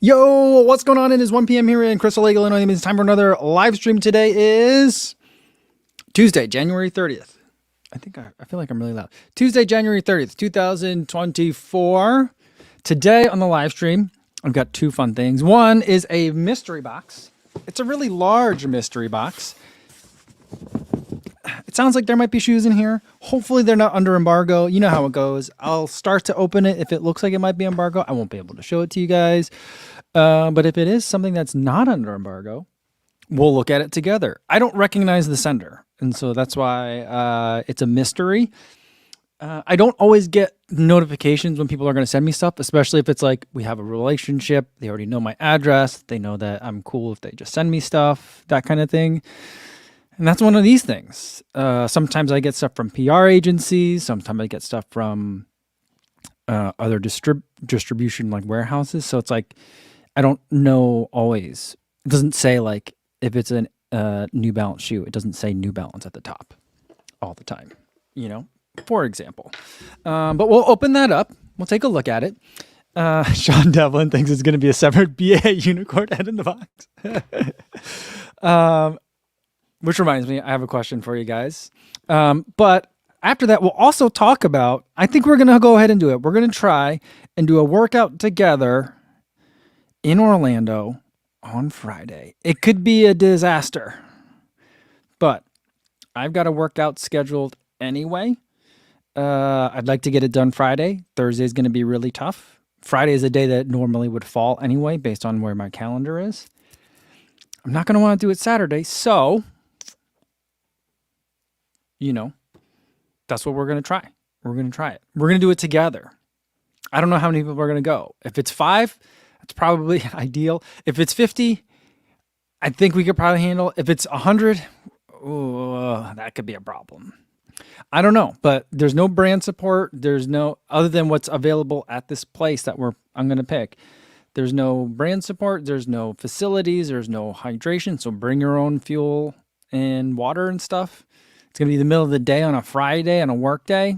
Yo, what's going on? It is 1 p.m. here in Crystal Lake, Illinois. It's time for another live stream. Today is Tuesday, January 30th. I feel like I'm really loud. Tuesday, January 30th, 2024. Today on the live stream, I've got two fun things. One is a mystery box. It's a really large mystery box. It sounds like there might be shoes in here. Hopefully they're not under embargo. You know how it goes. I'll start to open it. If it looks like it might be embargo, I won't be able to show it to you guys. But if it is something that's not under embargo, we'll look at it together. I don't recognize the sender, and so that's why it's a mystery. I don't always get notifications when people are going to send me stuff, especially if it's like we have a relationship. They already know my address. They know that I'm cool if they just send me stuff, that kind of thing. And that's one of these things. Sometimes I get stuff from PR agencies. Sometimes I get stuff from other distribution like warehouses. So it's like, I don't know always. It doesn't say like, if it's a New Balance shoe, it doesn't say New Balance at the top all the time, you know, for example. But we'll open that up. We'll take a look at it. Sean Devlin thinks it's going to be a separate BA unicorn head in the box. Which reminds me, I have a question for you guys. But after that, we'll also talk about, I think we're going to go ahead and do it. We're going to try and do a workout together in Orlando on Friday. It could be a disaster, but I've got a workout scheduled anyway. I'd like to get it done Friday. Thursday is going to be really tough. Friday is a day that normally would fall anyway, based on where my calendar is. I'm not going to want to do it Saturday, so you know, that's what we're going to try. We're going to try it. We're going to do it together. I don't know how many people are going to go. If it's 5, that's probably ideal. If it's 50, I think we could probably handle. If it's 100, that could be a problem. I don't know, but there's no brand support. There's no, other than what's available at this place that I'm going to pick. There's no brand support. There's no facilities. There's no hydration. So bring your own fuel and water and stuff. It's going to be the middle of the day on a Friday, on a work day.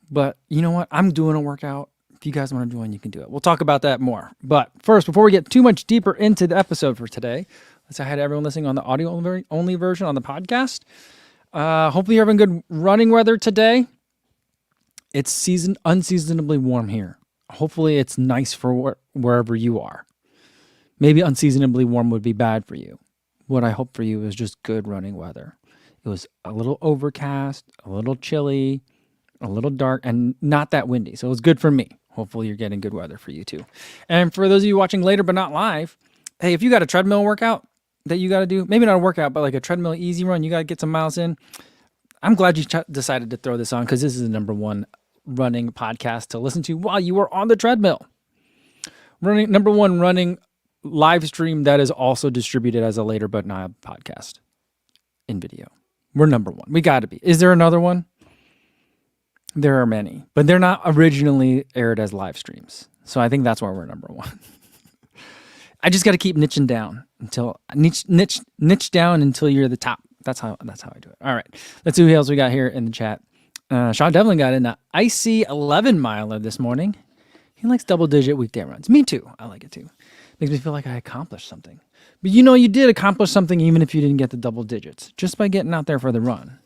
But you know what? I'm doing a workout. If you guys want to join, you can do it. We'll talk about that more. But first, before we get too much deeper into the episode for today, let's say hi to everyone listening on the audio-only version on the podcast. Hopefully you're having good running weather today. It's unseasonably warm here. Hopefully it's nice for wherever you are. Maybe unseasonably warm would be bad for you. What I hope for you is just good running weather. It was a little overcast, a little chilly, a little dark, and not that windy. So it was good for me. Hopefully you're getting good weather for you too. And for those of you watching later but not live, hey, if you got a treadmill workout that you got to do, maybe not a workout, but like a treadmill easy run, you got to get some miles in. I'm glad you decided to throw this on because this is the number one running podcast to listen to while you are on the treadmill. Number one running live stream that is also distributed as a later but not podcast in video. We're number one. We got to be. Is there another one? There are many, but they're not originally aired as live streams. So I think that's why we're number one. I just got to keep niching down until niche down until you're the top. That's how I do it. All right. Let's see who else we got here in the chat. Sean Devlin got in the icy 11 miler this morning. He likes double-digit weekday runs. Me too. I like it too. Makes me feel like I accomplished something. But you know, you did accomplish something even if you didn't get the double digits. Just by getting out there for the run,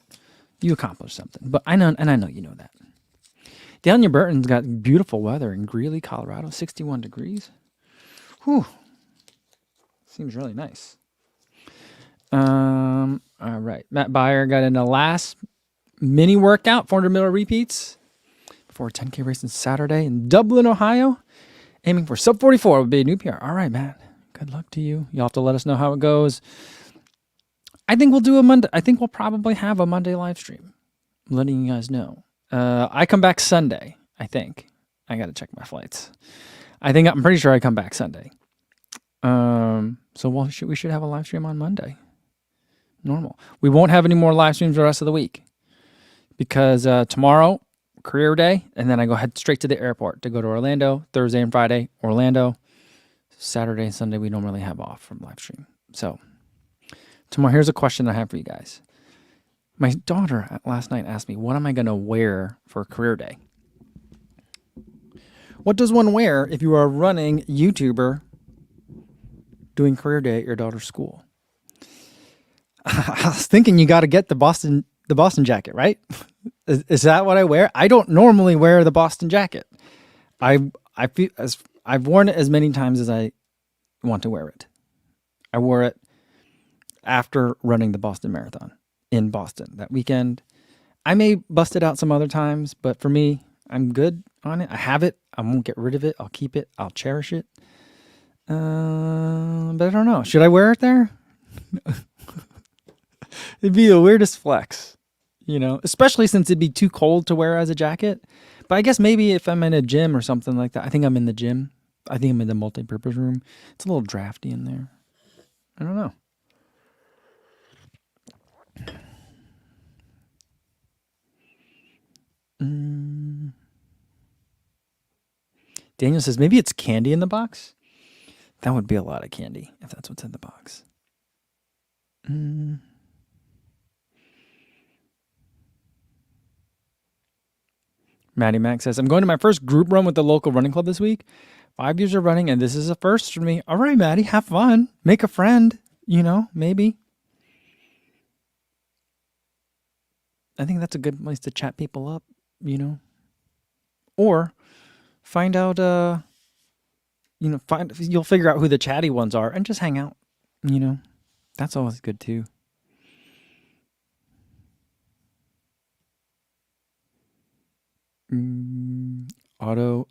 you accomplished something. But I know you know that. Daniel Burton's got beautiful weather in Greeley, Colorado, 61 degrees. Whew. Seems really nice. All right. Matt Byer got in the last mini workout, 400 meter repeats before a 10K race on Saturday in Dublin, Ohio. Aiming for sub 44 would be a new PR. All right, Matt. Good luck to you. You'll have to let us know how it goes. I think we'll do a Monday. I think we'll probably have a Monday live stream. I'm letting you guys know. I come back Sunday, I think. I got to check my flights. I'm pretty sure I come back Sunday. So we should have a live stream on Monday. Normal. We won't have any more live streams the rest of the week because tomorrow, career day, and then I go head straight to the airport to go to Orlando. Thursday and Friday, Orlando. Saturday and Sunday, we normally have off from live stream. So tomorrow, here's a question I have for you guys. My daughter last night asked me, what am I going to wear for career day? What does one wear if you are a running YouTuber doing career day at your daughter's school? I was thinking you got to get the Boston jacket, right? Is that what I wear? I don't normally wear the Boston jacket. I feel as I've worn it as many times as I want to wear it. I wore it after running the Boston Marathon in Boston that weekend. I may bust it out some other times, but for me, I'm good on it. I have it. I won't get rid of it. I'll keep it. I'll cherish it. But I don't know. Should I wear it there? It'd be the weirdest flex, especially since it'd be too cold to wear as a jacket. But I guess maybe if I'm in a gym or something like that. I think I'm in the gym. I think I'm in the multi-purpose room. It's a little drafty in there. I don't know. Daniel says maybe it's candy in the box. That would be a lot of candy if that's what's in the box. Maddie Mac says, I'm going to my first group run with the local running club this week. 5 years of running, and this is a first for me. All right, Maddie, have fun. Make a friend, maybe. I think that's a good place to chat people up, Or find out, you'll figure out who the chatty ones are and just hang out, That's always good too. Otto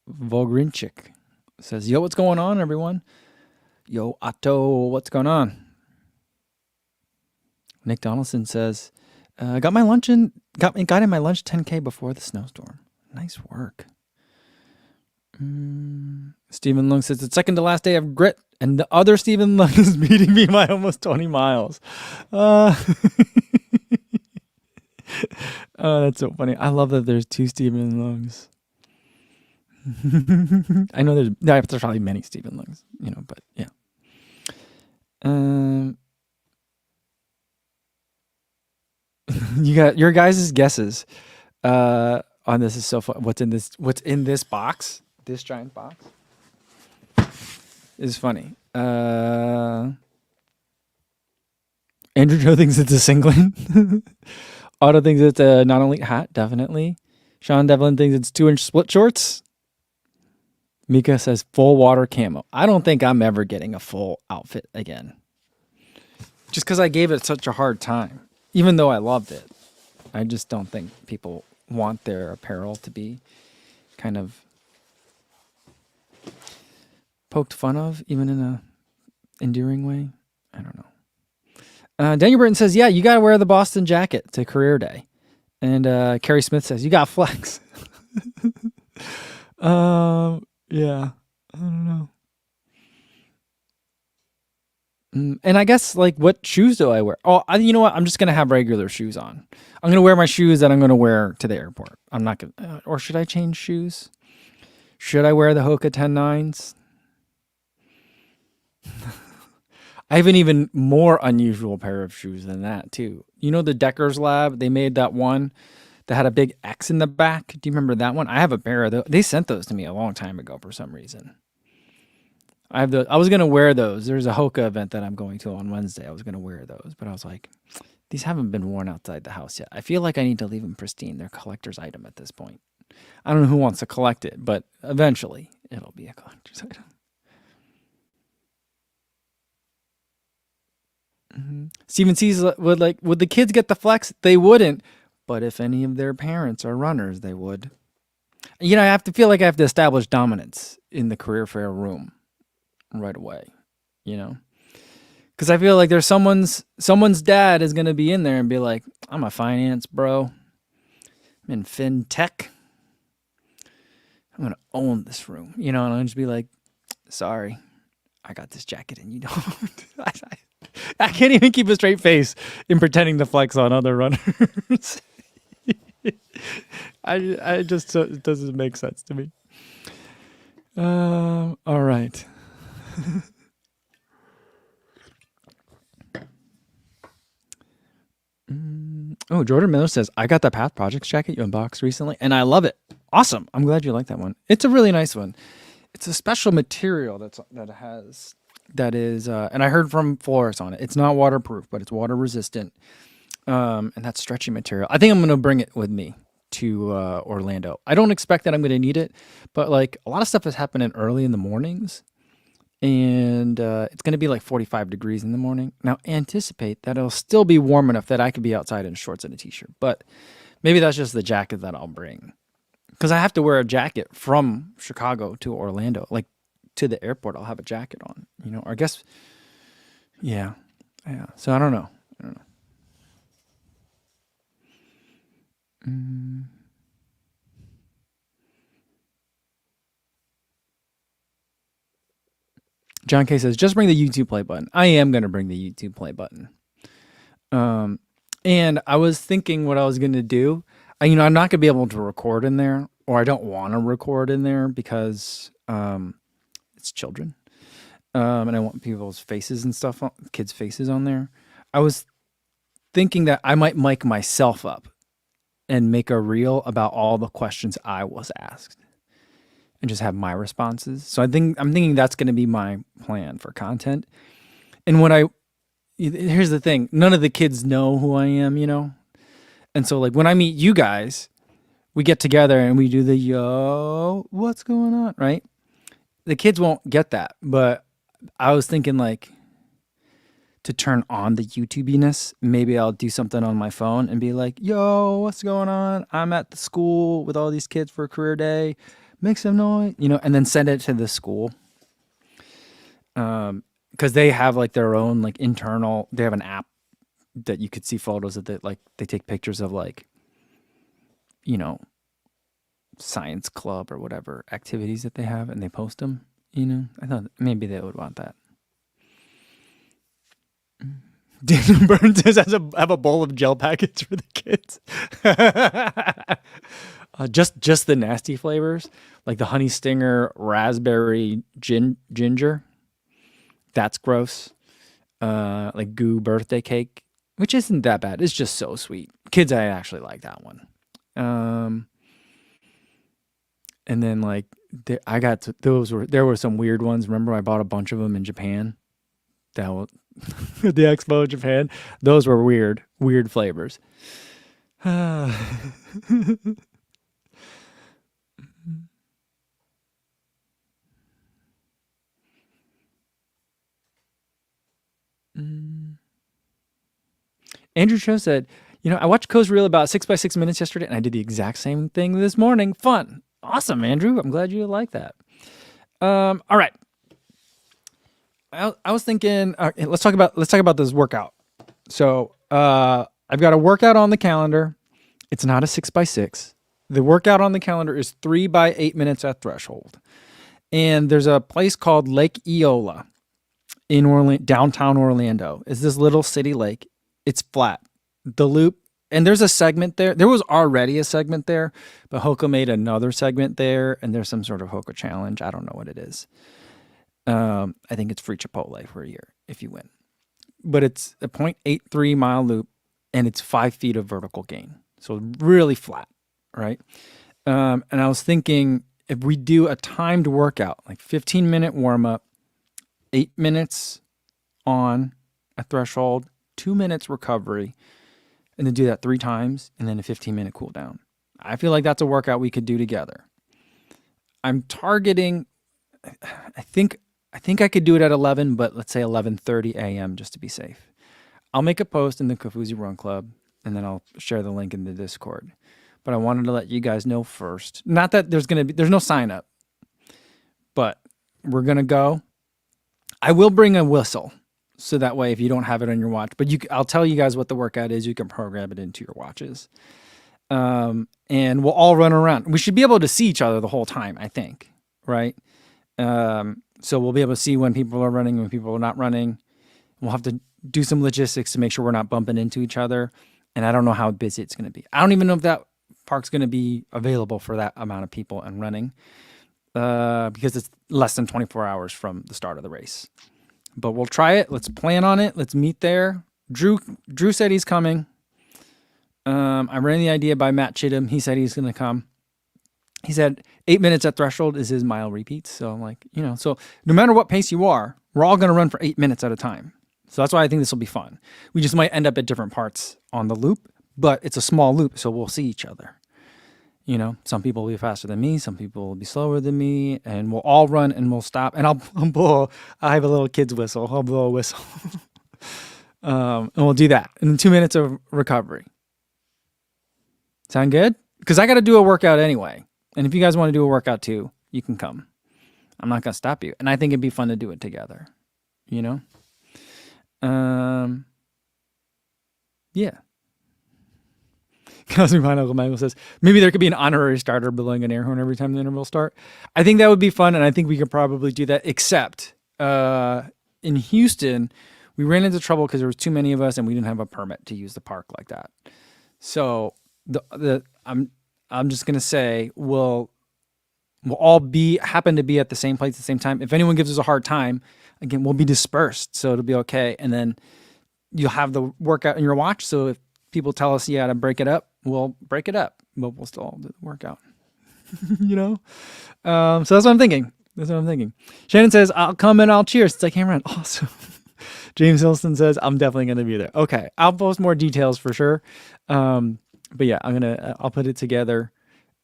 Vogrinchik says, yo, what's going on, everyone? Yo, Otto, what's going on? Nick Donaldson says, got in my lunch 10K before the snowstorm. Nice work. Stephen Lung says, it's second to last day of grit, and the other Stephen Lung is beating me by almost 20 miles. Oh, that's so funny. I love that there's two Stephen Lungs. I know there's probably many Stephen Lungs, but yeah. You got your guys' guesses on this is so fun. What's in this box? This giant box is funny. Andrew Joe thinks it's a singlet. Otto thinks it's a non-elite hat, definitely. Sean Devlin thinks it's 2-inch split shorts. Mika says full water camo. I don't think I'm ever getting a full outfit again. Just because I gave it such a hard time. Even though I loved it. I just don't think people want their apparel to be kind of poked fun of, even in a endearing way. I don't know. Daniel Burton says, yeah, you got to wear the Boston jacket to career day. And Carrie Smith says, you got flex. Yeah, I don't know. And I guess, what shoes do I wear? Oh, you know what? I'm just going to have regular shoes on. I'm going to wear my shoes that I'm going to wear to the airport. I'm not going to, or should I change shoes? Should I wear the Hoka 10.9s? I have an even more unusual pair of shoes than that, too. You know the Deckers Lab? They made that one that had a big X in the back. Do you remember that one? I have a pair of those. They sent those to me a long time ago for some reason. I was going to wear those. There's a Hoka event that I'm going to on Wednesday. I was going to wear those, but I was like, these haven't been worn outside the house yet. I feel like I need to leave them pristine. They're a collector's item at this point. I don't know who wants to collect it, but eventually it'll be a collector's item. Steven C's would the kids get the flex? They wouldn't, but if any of their parents are runners, they would. I have to feel like I have to establish dominance in the career fair room right away, because I feel like there's someone's dad is going to be in there and be like, I'm a finance bro. I'm in fintech. I'm going to own this room, and I'll just be like, sorry, I got this jacket and you don't. I can't even keep a straight face in pretending to flex on other runners. I just, it doesn't make sense to me. All right. Oh, Jordan Miller says, I got the Path Projects jacket you unboxed recently, and I love it. Awesome. I'm glad you like that one. It's a really nice one. It's a special material that is, and I heard from Flores on it. It's not waterproof, but it's water resistant. And that's stretchy material. I think I'm going to bring it with me to Orlando. I don't expect that I'm going to need it, but like a lot of stuff is happening early in the mornings, and it's going to be like 45 degrees in the morning. Now, anticipate that it'll still be warm enough that I could be outside in shorts and a t-shirt, but maybe that's just the jacket that I'll bring, because I have to wear a jacket from Chicago to Orlando. Like to the airport, I'll have a jacket on, or I guess, yeah. Yeah. So I don't know. John K says, just bring the YouTube play button. I am going to bring the YouTube play button. And I was thinking what I was going to do. I'm not going to be able to record in there, or I don't want to record in there because it's children. And I want people's faces and stuff, kids' faces on there. I was thinking that I might mic myself up and make a reel about all the questions I was asked and just have my responses. So I'm thinking that's going to be my plan for content. And here's the thing, none of the kids know who I am, And so like when I meet you guys, we get together and we do the yo, what's going on, right? The kids won't get that, but I was thinking like to turn on the YouTubiness, maybe I'll do something on my phone and be like, yo, what's going on? I'm at the school with all these kids for a career day. Make some noise, and then send it to the school. Because they have like their own like internal, they have an app that you could see photos of, that like they take pictures of like, science club or whatever activities that they have, and they post them. I thought maybe they would want that. Daniel Burns says, have a bowl of gel packets for the kids. Just the nasty flavors, like the honey stinger, raspberry, ginger. That's gross. Like goo birthday cake, which isn't that bad. It's just so sweet. Kids, I actually like that one. And then like there were some weird ones. Remember, I bought a bunch of them in Japan. The expo in Japan. Those were weird flavors. Andrew Cho said, I watched Co's reel about 6x6 minutes yesterday, and I did the exact same thing this morning. Fun. Awesome, Andrew. I'm glad you like that. All right. I was thinking, let's talk about this workout. So I've got a workout on the calendar. It's not a 6x6. The workout on the calendar is 3 by 8 minutes at threshold. And there's a place called Lake Eola in downtown Orlando. It's this little city lake. It's flat. The loop, and there's a segment there. There was already a segment there, but Hoka made another segment there, and there's some sort of Hoka challenge. I don't know what it is. I think it's free Chipotle for a year if you win. But it's a 0.83 mile loop, and it's 5 feet of vertical gain. So really flat, right? And I was thinking, if we do a timed workout, like 15-minute warm-up, 8 minutes on a threshold, 2 minutes recovery, and then do that 3 times, and then a 15-minute cool down. I feel like that's a workout we could do together. I'm targeting, I think I could do it at 11, but let's say 11:30 a.m. just to be safe. I'll make a post in the Kofuzi Run Club, and then I'll share the link in the Discord. But I wanted to let you guys know first. Not that there's no sign up, but we're going to go. I will bring a whistle, so that way if you don't have it on your watch, but I'll tell you guys what the workout is. You can program it into your watches. And we'll all run around. We should be able to see each other the whole time, I think, right? So we'll be able to see when people are running, when people are not running. We'll have to do some logistics to make sure we're not bumping into each other. And I don't know how busy it's going to be. I don't even know if that park's going to be available for that amount of people and running, because it's less than 24 hours from the start of the race. But we'll try it. Let's plan on it. Let's meet there. Drew said he's coming. I ran the idea by Matt Chittum. He said he's going to come. He said 8 minutes at threshold is his mile repeats. So I'm like, so no matter what pace you are, we're all going to run for 8 minutes at a time. So that's why I think this will be fun. We just might end up at different parts on the loop, but it's a small loop, so we'll see each other. Some people will be faster than me, some people will be slower than me, and we'll all run and we'll stop. And I'll blow. I have a little kid's whistle. I'll blow a whistle, and we'll do that. And then 2 minutes of recovery. Sound good? Because I got to do a workout anyway. And if you guys want to do a workout too, you can come. I'm not going to stop you. And I think it'd be fun to do it together. Yeah. Cosmic Pine Uncle Michael says, maybe there could be an honorary starter blowing an air horn every time the intervals start. I think that would be fun, and I think we could probably do that, except in Houston, we ran into trouble because there was too many of us and we didn't have a permit to use the park like that. So I'm just going to say we'll all happen to be at the same place at the same time. If anyone gives us a hard time, again, we'll be dispersed, so it'll be okay. And then you'll have the workout in your watch, so if people tell us you got to break it up, we'll break it up, but we'll still all do the workout. So that's what I'm thinking. Shannon says, I'll come and I'll cheer since I can't run. Awesome. James Hilston says, I'm definitely going to be there. Okay. I'll post more details for sure. But yeah, I'll put it together.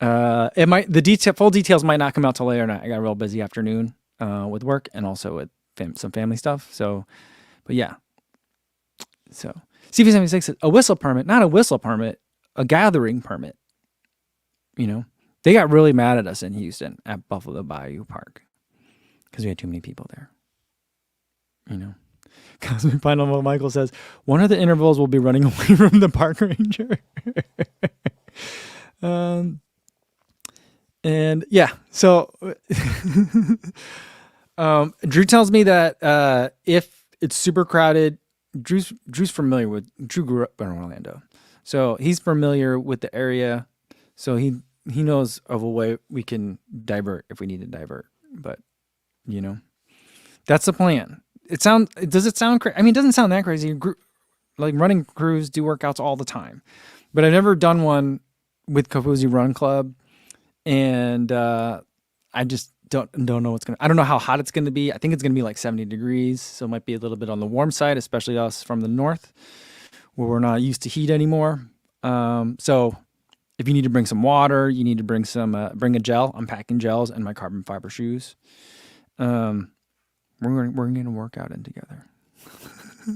Full details might not come out till later night. I got a real busy afternoon, with work and also with some family stuff. So, but yeah. So CV76 says, a whistle permit, not a whistle permit, a gathering permit. They got really mad at us in Houston at Buffalo Bayou Park because we had too many people there. Cosmic Final Michael says, one of the intervals will be running away from the park ranger. And yeah, so Drew tells me that if it's super crowded, Drew grew up in Orlando, so he's familiar with the area, so he knows of a way we can divert if we need to divert. But that's the plan. Does it sound crazy? I mean, it doesn't sound that crazy. Like running crews do workouts all the time, but I've never done one with Kofuzi Run Club, and I just don't know I don't know how hot it's going to be. I think it's going to be like 70 degrees. So it might be a little bit on the warm side, especially us from the north where we're not used to heat anymore. So if you need to bring some water, you need to bring bring a gel. I'm packing gels and my carbon fiber shoes. We're going to work out in together.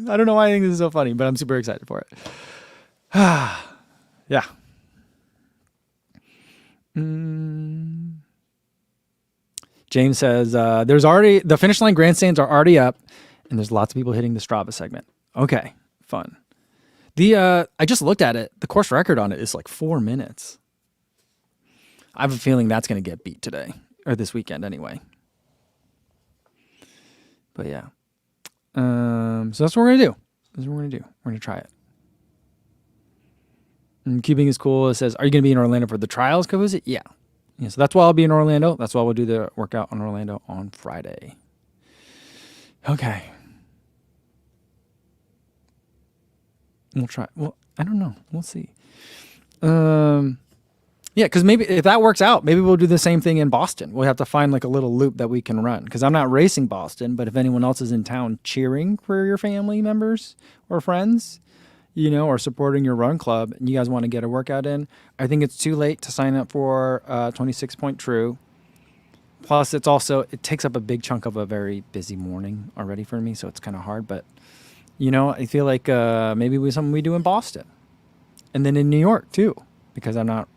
I don't know why I think this is so funny, but I'm super excited for it. Yeah. James says, the finish line grandstands are already up and there's lots of people hitting the Strava segment. Okay, fun. I just looked at it. The course record on it is like 4 minutes. I have a feeling that's going to get beat today or this weekend anyway. But yeah. So that's what we're going to do. We're going to try it. And keeping is cool. It says, are you going to be in Orlando for the trials, Kofuzi? Yeah. So that's why I'll be in Orlando. That's why we'll do the workout in Orlando on Friday. Okay. We'll try. Well, I don't know. We'll see. Yeah, because maybe if that works out, maybe we'll do the same thing in Boston. We'll have to find like a little loop that we can run. Because I'm not racing Boston, but if anyone else is in town cheering for your family members or friends, or supporting your run club, and you guys want to get a workout in, I think it's too late to sign up for 26 Point True. Plus, it takes up a big chunk of a very busy morning already for me, so it's kind of hard. But, I feel like maybe something we do in Boston. And then in New York, too, because I'm not,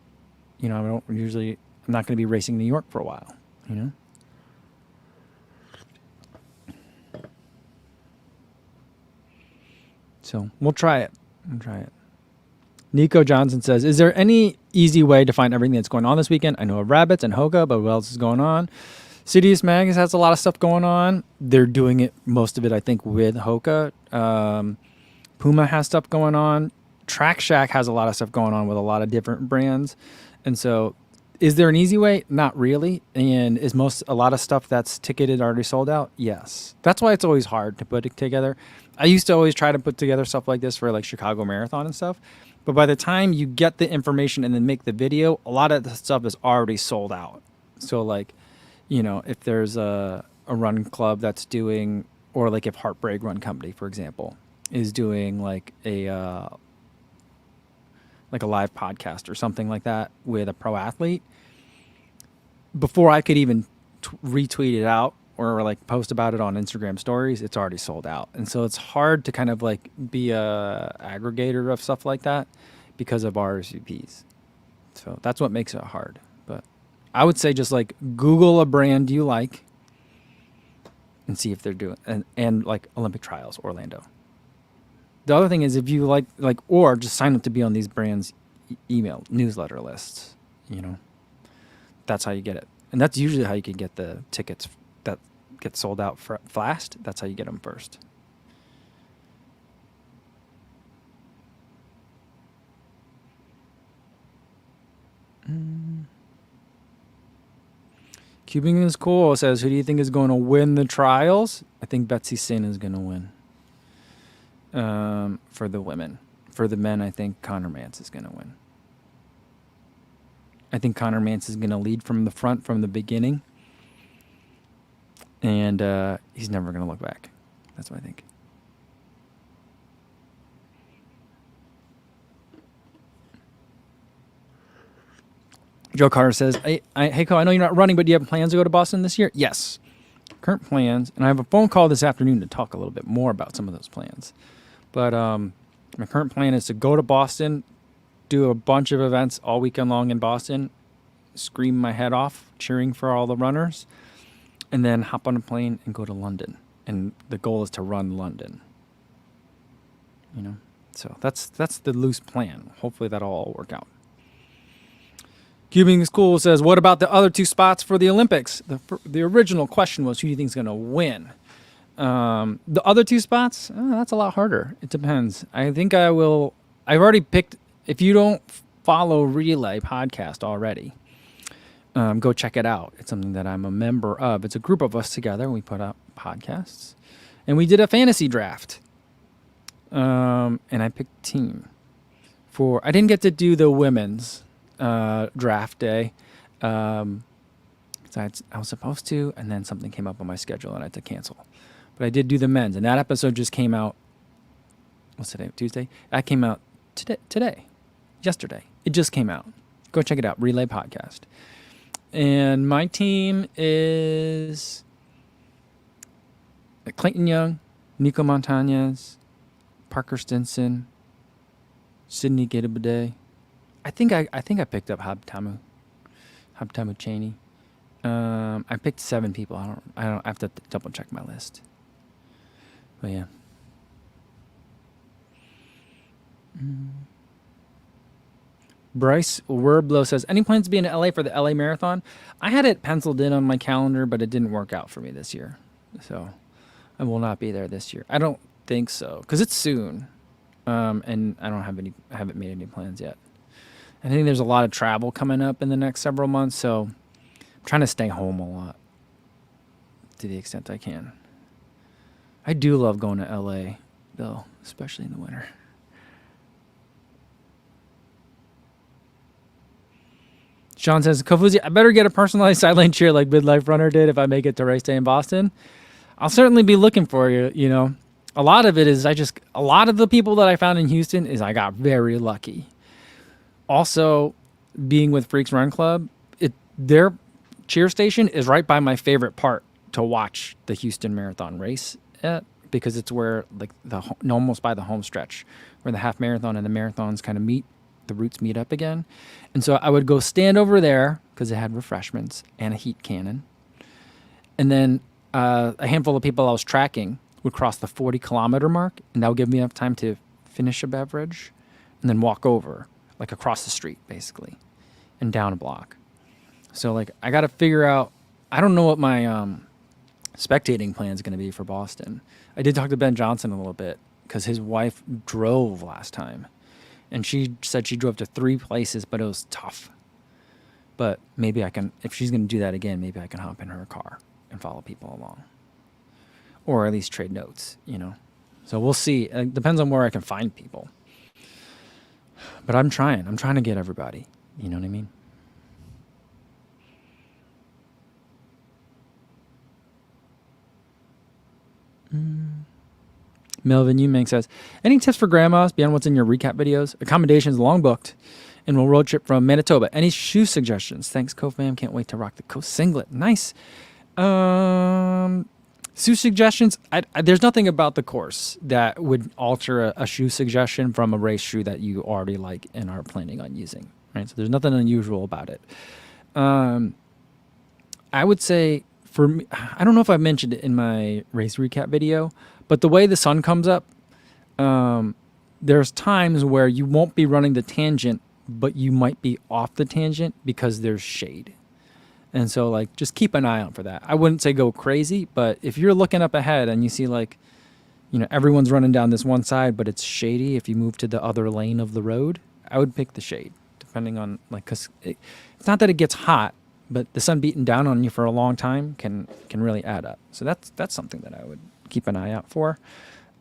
I'm not going to be racing New York for a while, So we'll try it. Nico Johnson says, is there any easy way to find everything that's going on this weekend? I know of Rabbits and Hoka, but what else is going on? CDS Mags has a lot of stuff going on. They're doing it, most of it, I think, with Hoka. Puma has stuff going on. Track Shack has a lot of stuff going on with a lot of different brands. And so is there an easy way? Not really. And is a lot of stuff that's ticketed already sold out? Yes. That's why it's always hard to put it together. I used to always try to put together stuff like this for like Chicago Marathon and stuff, But by the time you get the information and then make the video, a lot of the stuff is already sold out. So like, if there's a run club that's doing, or like if Heartbreak Run Company, for example, is doing like a live podcast or something like that with a pro athlete, before I could even retweet it out or like post about it on Instagram stories, it's already sold out. And so it's hard to kind of like be a aggregator of stuff like that because of RSVPs. So that's what makes it hard. But I would say just like Google a brand you like and see if they're doing, and like Olympic Trials Orlando. The other thing is if you like, or just sign up to be on these brands' email newsletter lists, that's how you get it. And that's usually how you can get the tickets that get sold out fast. That's how you get them first. Cubing is cool. It says, who do you think is going to win the trials? I think Betsy Sin is going to win. For the women. For the men, I think Connor Mance is going to win. I think Connor Mance is going to lead from the front from the beginning. And he's never going to look back. That's what I think. Joe Carter says, hey, Co, I know you're not running, but do you have plans to go to Boston this year? Yes. Current plans. And I have a phone call this afternoon to talk a little bit more about some of those plans. But my current plan is to go to Boston, do a bunch of events all weekend long in Boston, scream my head off, cheering for all the runners, and then hop on a plane and go to London. And the goal is to run London. So that's the loose plan. Hopefully that'll all work out. Cubing School says, what about the other two spots for the Olympics? The original question was, who do you think is going to win? The other two spots, that's a lot harder. It depends. I think I've already picked, if you don't follow Relay Podcast already, go check it out. It's something that I'm a member of. It's a group of us together, and we put out podcasts. And we did a fantasy draft. And I picked team. I didn't get to do the women's draft day. I was supposed to, and then something came up on my schedule and I had to cancel. But I did do the men's, and that episode just came out. What's today? Tuesday? That came out yesterday. It just came out. Go check it out. Relay Podcast. And my team is Clayton Young, Nico Montañez, Parker Stinson, Sydney Gidabade. I think I picked up Habtamu Cheney. I picked 7 people. I have to double check my list. But yeah. Bryce Werblow says, any plans to be in LA for the LA Marathon? I had it penciled in on my calendar, but it didn't work out for me this year. So I will not be there this year. I don't think so, because it's soon. And I haven't made any plans yet. I think there's a lot of travel coming up in the next several months, so I'm trying to stay home a lot to the extent I can. I do love going to LA, though, especially in the winter. Sean says, Kofuzi, I better get a personalized sideline cheer like Midlife Runner did if I make it to race day in Boston. I'll certainly be looking for you, A lot of it is a lot of the people that I found in Houston is I got very lucky. Also, being with Freaks Run Club, their cheer station is right by my favorite part to watch the Houston Marathon race at, because it's where almost by the home stretch where the half marathon and the marathons kind of meet, the routes meet up again. And so I would go stand over there because it had refreshments and a heat cannon. And then a handful of people I was tracking would cross the 40-kilometer mark, and that would give me enough time to finish a beverage and then walk over, like across the street, basically, and down a block. So, I got to figure out, I don't know what my spectating plan is going to be for Boston. I did talk to Ben Johnson a little bit because his wife drove last time, and she said she drove to 3 places, but it was tough. But maybe I can, if she's going to do that again, maybe I can hop in her car and follow people along. Or at least trade notes, So we'll see. It depends on where I can find people. But I'm trying. I'm trying to get everybody. You know what I mean? Melvin Umang says, any tips for grandmas beyond what's in your recap videos? Accommodations long booked and we'll road trip from Manitoba. Any shoe suggestions? Thanks, Co-Fam. Can't wait to rock the Coast singlet. Nice. Shoe suggestions. There's nothing about the course that would alter a shoe suggestion from a race shoe that you already like and are planning on using. Right. So there's nothing unusual about it. I would say for me, I don't know if I mentioned it in my race recap video, but the way the sun comes up, there's times where you won't be running the tangent, but you might be off the tangent because there's shade. And so, like, just keep an eye out for that. I wouldn't say go crazy, but if you're looking up ahead and you see, like, you know, everyone's running down this one side, but it's shady, if you move to the other lane of the road, I would pick the shade, depending on, like, because it's not that it gets hot, but the sun beating down on you for a long time can really add up. So that's something that I would keep an eye out for.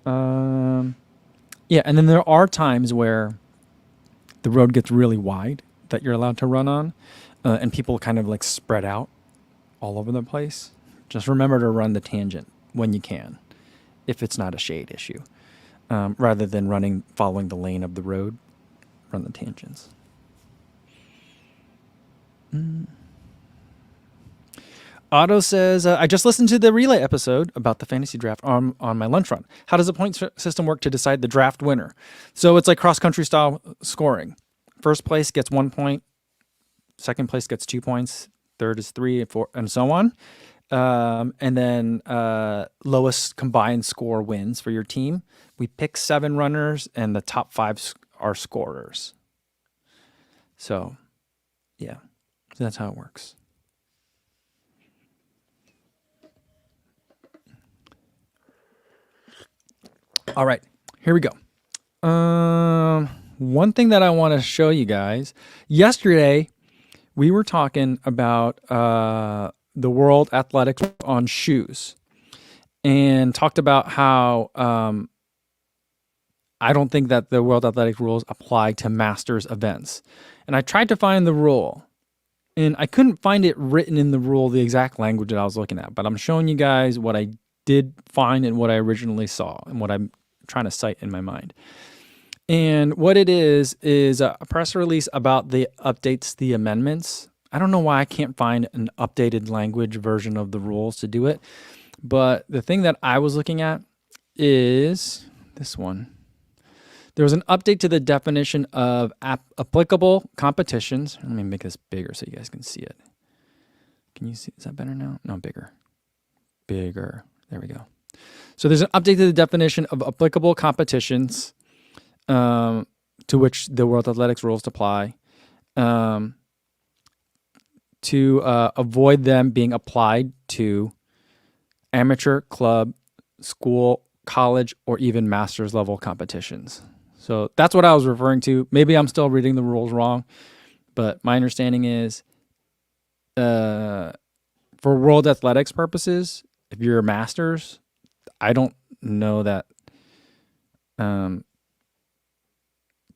Yeah, and then there are times where the road gets really wide that you're allowed to run on, and people kind of like spread out all over the place. Just remember to run the tangent when you can, if it's not a shade issue, rather than following the lane of the road. Run the tangents. Otto says, I just listened to the relay episode about the fantasy draft on my lunch run. How does the point system work to decide the draft winner? So it's like cross-country style scoring. First place gets 1 point. Second place gets 2 points. Third is 3, 4, and so on. And then lowest combined score wins for your team. We pick 7 runners, and the top 5 are scorers. So, yeah. So that's how it works. All right, here we go. One thing that I want to show you guys. Yesterday, we were talking about the World Athletics on shoes and talked about how I don't think that the World Athletics rules apply to Masters events. And I tried to find the rule, and I couldn't find it written in the rule, the exact language that I was looking at. But I'm showing you guys what I did find and what I originally saw and what I'm trying to cite in my mind. And what it is a press release about the updates, the amendments. I don't know why I can't find an updated language version of the rules to do it. But the thing that I was looking at is this one. There was an update to the definition of applicable competitions. Let me make this bigger so you guys can see it. Can you see? Is that better now? No, bigger. Bigger. There we go. So there's an update to the definition of applicable competitions to which the World Athletics rules apply to avoid them being applied to amateur, club, school, college, or even master's level competitions. So that's what I was referring to. Maybe I'm still reading the rules wrong, but my understanding is for World Athletics purposes, if you're a master's, I don't know that the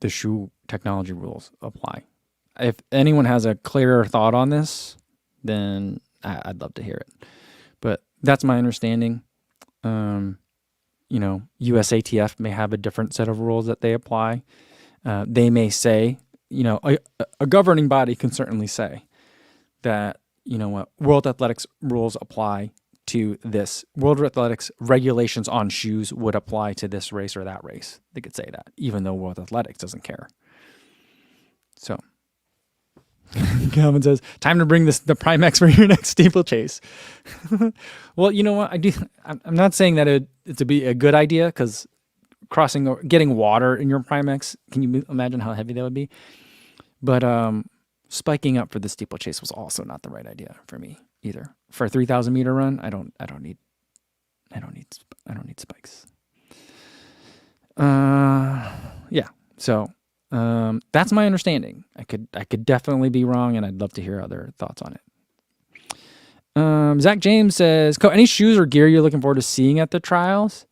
shoe technology rules apply. If anyone has a clearer thought on this, then I'd love to hear it. But that's my understanding. USATF may have a different set of rules that they apply. They may say, a governing body can certainly say that, World Athletics rules apply to this. World Athletics regulations on shoes would apply to this race or that race. They could say that, even though World Athletics doesn't care. So, Calvin says, time to bring the Primex for your next steeplechase. Well, you know what? I'm not saying that it's be a good idea, because crossing or getting water in your Primex, can you imagine how heavy that would be? But spiking up for the steeplechase was also not the right idea for me either. For a 3,000 meter run, I don't need spikes. Yeah. So that's my understanding. I could definitely be wrong, and I'd love to hear other thoughts on it. Zach James says, any shoes or gear you're looking forward to seeing at the trials?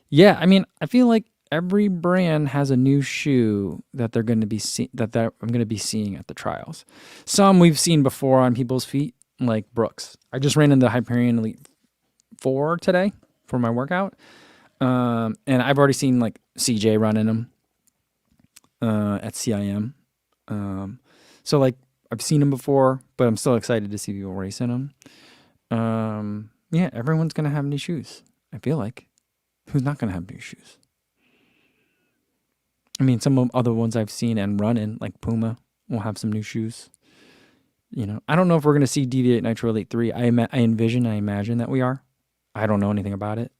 Yeah, I mean, I feel like every brand has a new shoe that they're going to be I'm going to be seeing at the trials. Some we've seen before on people's feet, like Brooks. I just ran into Hyperion Elite 4 today for my workout, and I've already seen like CJ running them at CIM. So like I've seen them before, but I'm still excited to see people racing them. Yeah, everyone's going to have new shoes. I feel like. Who's not going to have new shoes? I mean, some of the other ones I've seen and run in, like Puma, will have some new shoes. You know, I don't know if we're going to see Deviate Nitro Elite 3. I imagine that we are. I don't know anything about it.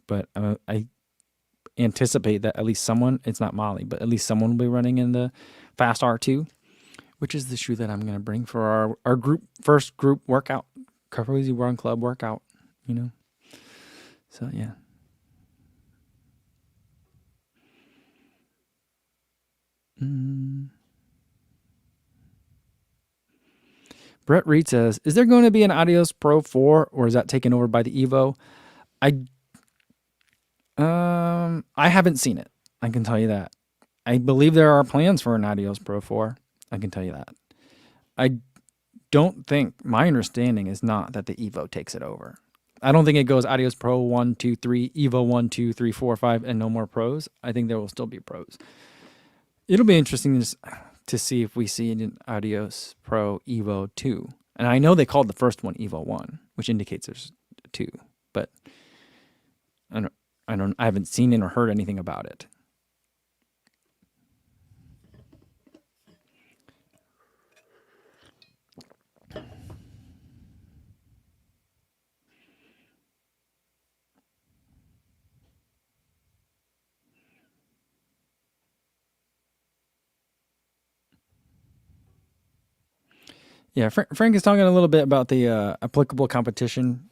But I anticipate that at least someone, it's not Molly, but at least someone will be running in the Fast R2, which is the shoe that I'm going to bring for our first group workout, Kofuzi Run Club workout, you know. So, yeah. Brett Reed says, is there going to be an Adios Pro 4 or is that taken over by the Evo? I haven't seen it. I can tell you that. I believe there are plans for an Adios Pro 4. I can tell you that. I don't think, my understanding is not that the Evo takes it over. I don't think it goes Adios Pro 1, 2, 3, Evo 1, 2, 3, 4, 5, and no more pros. I think there will still be pros. It'll be interesting to see if we see an Adios Pro Evo 2. And I know they called the first one Evo 1, which indicates there's 2, but I haven't seen it or heard anything about it. Yeah, Frank is talking a little bit about the applicable competition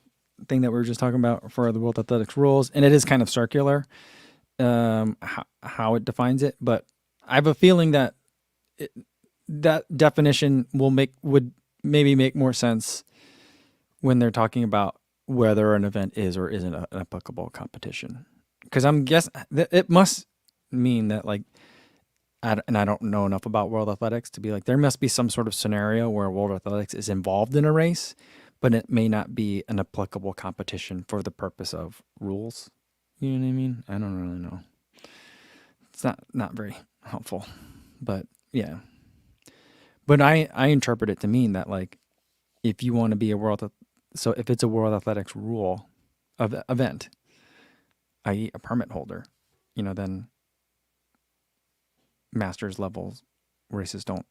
thing that we were just talking about for the World Athletics rules, and it is kind of circular how it defines it. But I have a feeling that that definition would maybe make more sense when they're talking about whether an event is or isn't an applicable competition. Because I'm guessing it must mean that like. And I don't know enough about World Athletics to be like, there must be some sort of scenario where World Athletics is involved in a race, but it may not be an applicable competition for the purpose of rules. You know what I mean? I don't really know. It's not very helpful, but yeah. But I interpret it to mean that like, if you want to be so if it's a World Athletics rule of event, i.e. a permit holder, you know, then Masters levels races the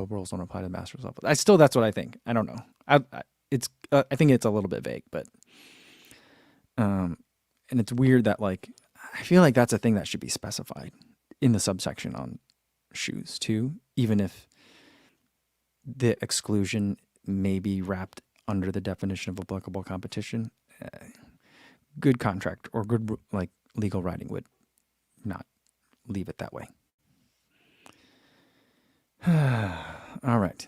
rules don't apply to Masters level. That's what I think. I don't know. I think it's a little bit vague, but and it's weird that like I feel like that's a thing that should be specified in the subsection on shoes too, even if the exclusion may be wrapped under the definition of applicable competition. Good contract or good like legal writing would not leave it that way. All right.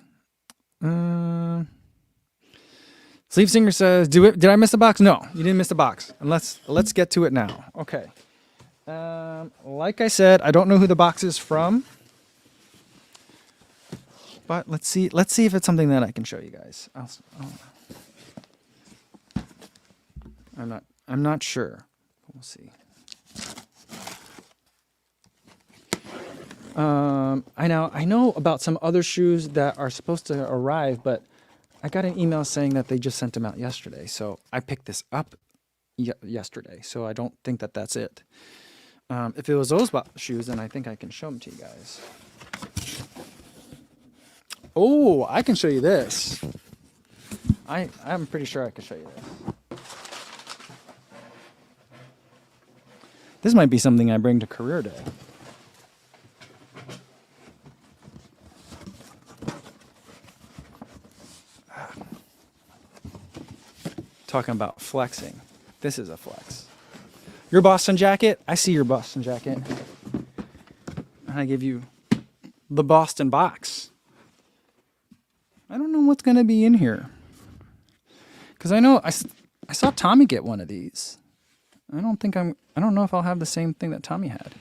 Sleep Singer says, did I miss a box? No, you didn't miss a box. Let's get to it now. Okay. Like I said, I don't know who the box is from, but let's see if it's something that I can show you guys. I'm not sure. We'll see. I know about some other shoes that are supposed to arrive, but I got an email saying that they just sent them out yesterday. So I picked this up yesterday. So I don't think that that's it. If it was those shoes, then I think I can show them to you guys. Oh, I can show you this. I'm pretty sure I can show you this. This might be something I bring to career day. Talking about flexing. This is a flex. Your Boston jacket? I see your Boston jacket. And I give you the Boston box. I don't know what's going to be in here. Because I know I saw Tommy get one of these. I don't know if I'll have the same thing that Tommy had.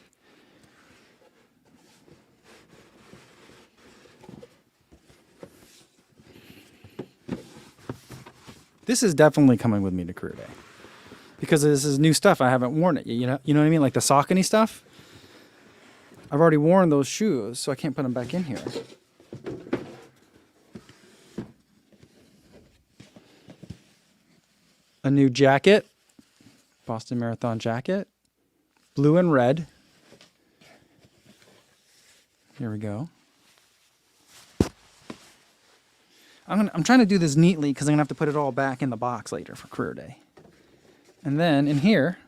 This is definitely coming with me to career day. Because this is new stuff. I haven't worn it yet, you know what I mean? Like the Saucony stuff. I've already worn those shoes, so I can't put them back in here. A new jacket. Boston Marathon jacket. Blue and red. Here we go. I'm trying to do this neatly because I'm going to have to put it all back in the box later for career day. And then in here,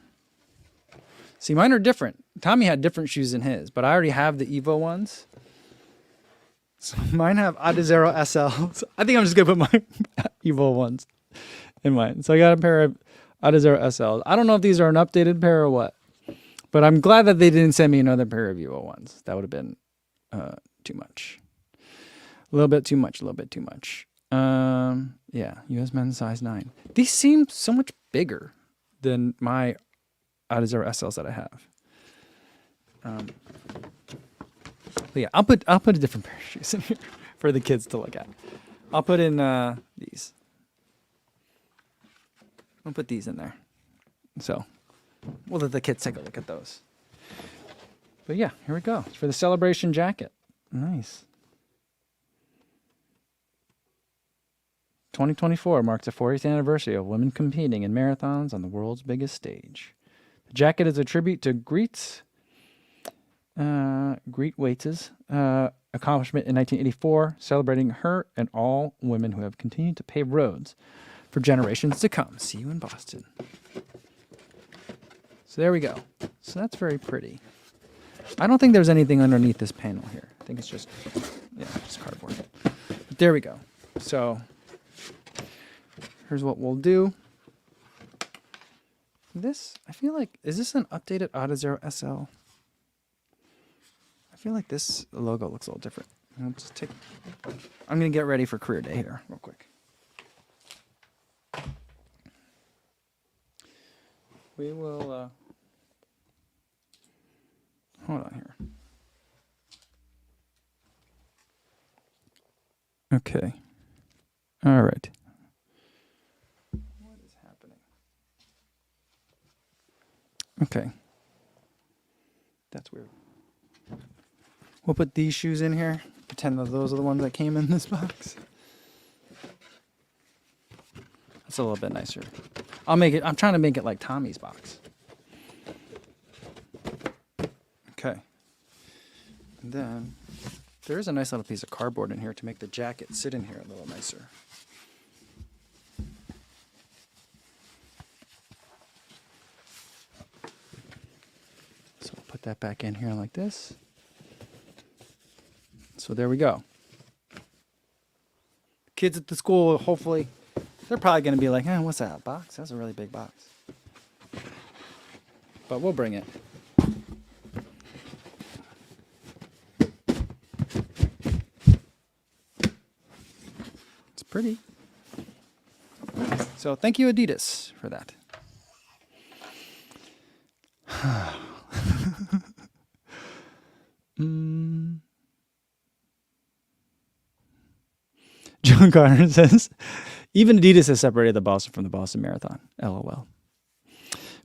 see, mine are different. Tommy had different shoes than his, but I already have the Evo ones. So mine have Adidas SLs. I think I'm just going to put my Evo ones in mine. So I got a pair of Adidas SLs. I don't know if these are an updated pair or what, but I'm glad that they didn't send me another pair of Evo ones. That would have been too much. A little bit too much. Yeah, US men's size 9. These seem so much bigger than my Adidas SLs that I have. But yeah, I'll put a different pair of shoes in here for the kids to look at. I'll put in these. I'll put these in there. So we'll let the kids take a look at those. But yeah, here we go. It's for the celebration jacket. Nice. 2024 marks the 40th anniversary of women competing in marathons on the world's biggest stage. The jacket is a tribute to Greet Waits' accomplishment in 1984, celebrating her and all women who have continued to pave roads for generations to come. See you in Boston. So there we go. So that's very pretty. I don't think there's anything underneath this panel here. I think it's just cardboard. But there we go. So here's what we'll do. This, I feel like, is this an updated Adidas SL? I feel like this logo looks a little different. I'm going to get ready for career day here real quick. We will, hold on here. Okay. All right. What is happening? Okay. That's weird. We'll put these shoes in here. Pretend that those are the ones that came in this box. That's a little bit nicer. I'm trying to make it like Tommy's box. Okay. And then there is a nice little piece of cardboard in here to make the jacket sit in here a little nicer. So I'll put that back in here like this. So there we go. Kids at the school, hopefully, they're probably going to be like, what's that, box? That's a really big box. But we'll bring it. It's pretty. So thank you, Adidas, for that. John Connor says, even Adidas has separated the Boston from the Boston Marathon. LOL.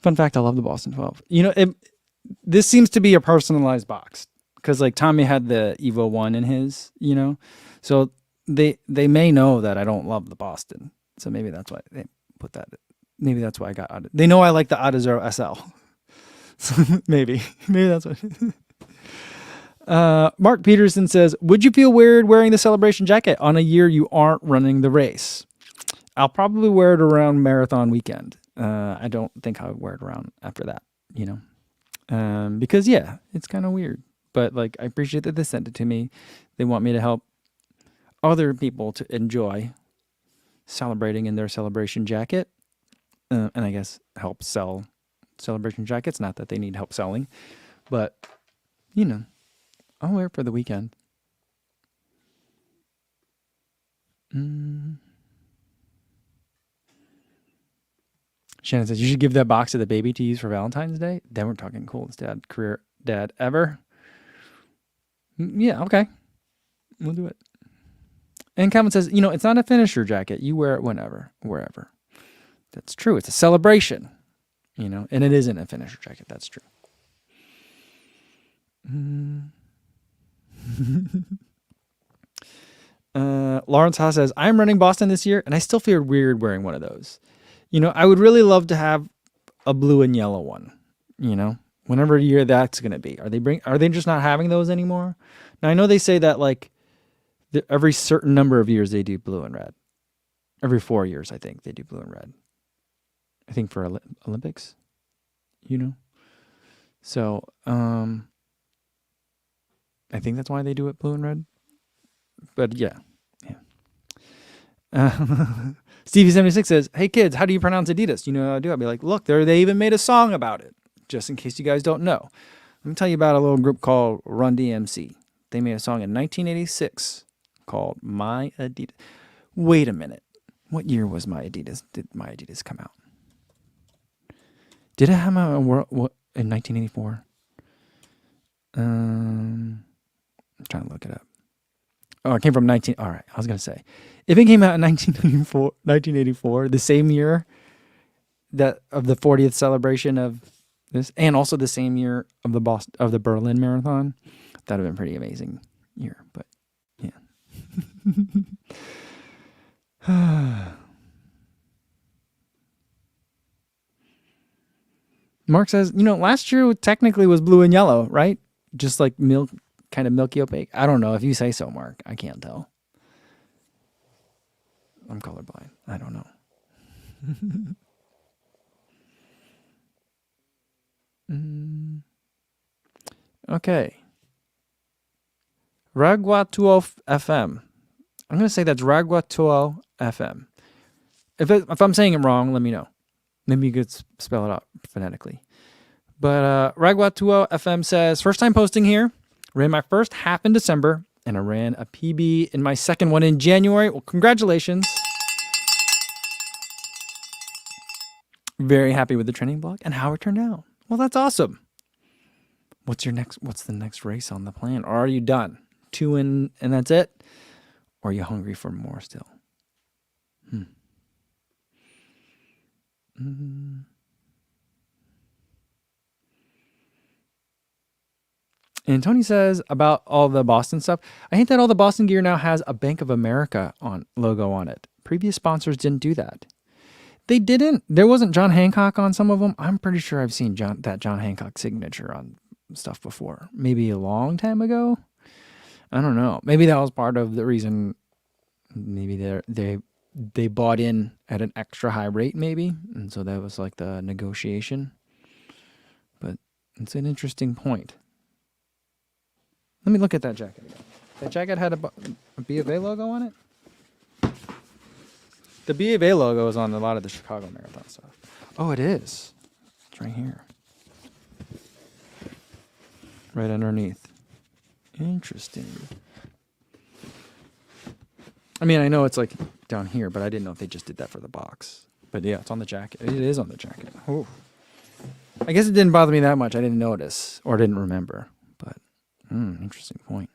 Fun fact, I love the Boston 12. You know, this seems to be a personalized box because like Tommy had the Evo 1 in his, you know, so they may know that I don't love the Boston. So maybe that's why they put that. Maybe that's why I got, they know I like the Adidas SL. So maybe that's what. Mark Peterson says, would you feel weird wearing the celebration jacket on a year you aren't running the race? I'll probably wear it around marathon weekend. I don't think I would wear it around after that, you know, because yeah, it's kind of weird, but like, I appreciate that they sent it to me. They want me to help other people to enjoy celebrating in their celebration jacket. And I guess help sell celebration jackets. Not that they need help selling, but you know, I'll wear it for the weekend. Shannon says, you should give that box to the baby to use for Valentine's Day. Then we're talking coolest career dad ever. Yeah, okay. We'll do it. And Calvin says, it's not a finisher jacket. You wear it whenever, wherever. That's true. It's a celebration, and it isn't a finisher jacket. That's true. Lawrence Haas says, I'm running Boston this year, and I still feel weird wearing one of those. I would really love to have a blue and yellow one, whenever year that's going to be. Are they just not having those anymore? Now, I know they say that every certain number of years they do blue and red. Every 4 years, I think, they do blue and red. I think for Olympics, So, I think that's why they do it blue and red. But yeah. Stevie76 says, hey kids, how do you pronounce Adidas? You know how I do? I'd be like, look, they even made a song about it, just in case you guys don't know. Let me tell you about a little group called Run DMC. They made a song in 1986 called My Adidas. Wait a minute. What year was My Adidas? Did My Adidas come out? Did it have a world in 1984? I'm trying to look it up. Oh, it came from 19. All right, I was gonna say, if it came out in 1984, the same year that of the 40th celebration of this, and also the same year of the Berlin Marathon, that'd have been a pretty amazing year. But yeah. Mark says, last year technically was blue and yellow, right? Just like milk. Kind of milky opaque. I don't know if you say so, Mark. I can't tell. I'm colorblind. I don't know. Okay. Raguatuo FM. I'm going to say that's Raguatuo FM. If I'm saying it wrong, let me know. Maybe you could spell it out phonetically. But Raguatuo FM says, first time posting here. Ran my first half in December, and I ran a PB in my second one in January. Well, congratulations. Very happy with the training block and how it turned out. Well, that's awesome. What's the next race on the plan? Or are you done? 2 and that's it? Or are you hungry for more still? And Tony says about all the Boston stuff, I hate that all the Boston gear now has a Bank of America logo on it. Previous sponsors didn't do that. They didn't. There wasn't John Hancock on some of them. I'm pretty sure I've seen that John Hancock signature on stuff before. Maybe a long time ago. I don't know. Maybe that was part of the reason. Maybe they bought in at an extra high rate, maybe, and so that was like the negotiation. But it's an interesting point. Let me look at that jacket again. That jacket had a B of A logo on it? The B of A logo is on a lot of the Chicago Marathon stuff. Oh, it is. It's right here. Right underneath. Interesting. I mean, I know it's like down here, but I didn't know if they just did that for the box. But yeah, it's on the jacket. It is on the jacket. Oh. I guess it didn't bother me that much. I didn't notice or didn't remember. But interesting point.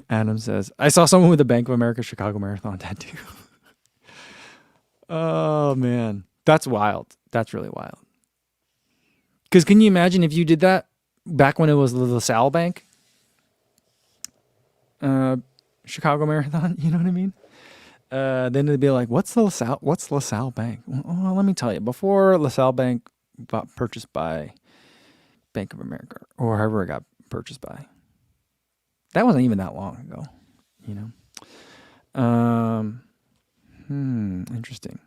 Adam says, I saw someone with a Bank of America Chicago Marathon tattoo. Oh, man. That's wild. That's really wild. Because can you imagine if you did that back when it was the LaSalle Bank? Chicago Marathon, you know what I mean? Then it'd be like, what's LaSalle Bank? Well, let me tell you. Before LaSalle Bank got purchased by Bank of America, or however it got purchased by, that wasn't even that long ago, you know? Interesting.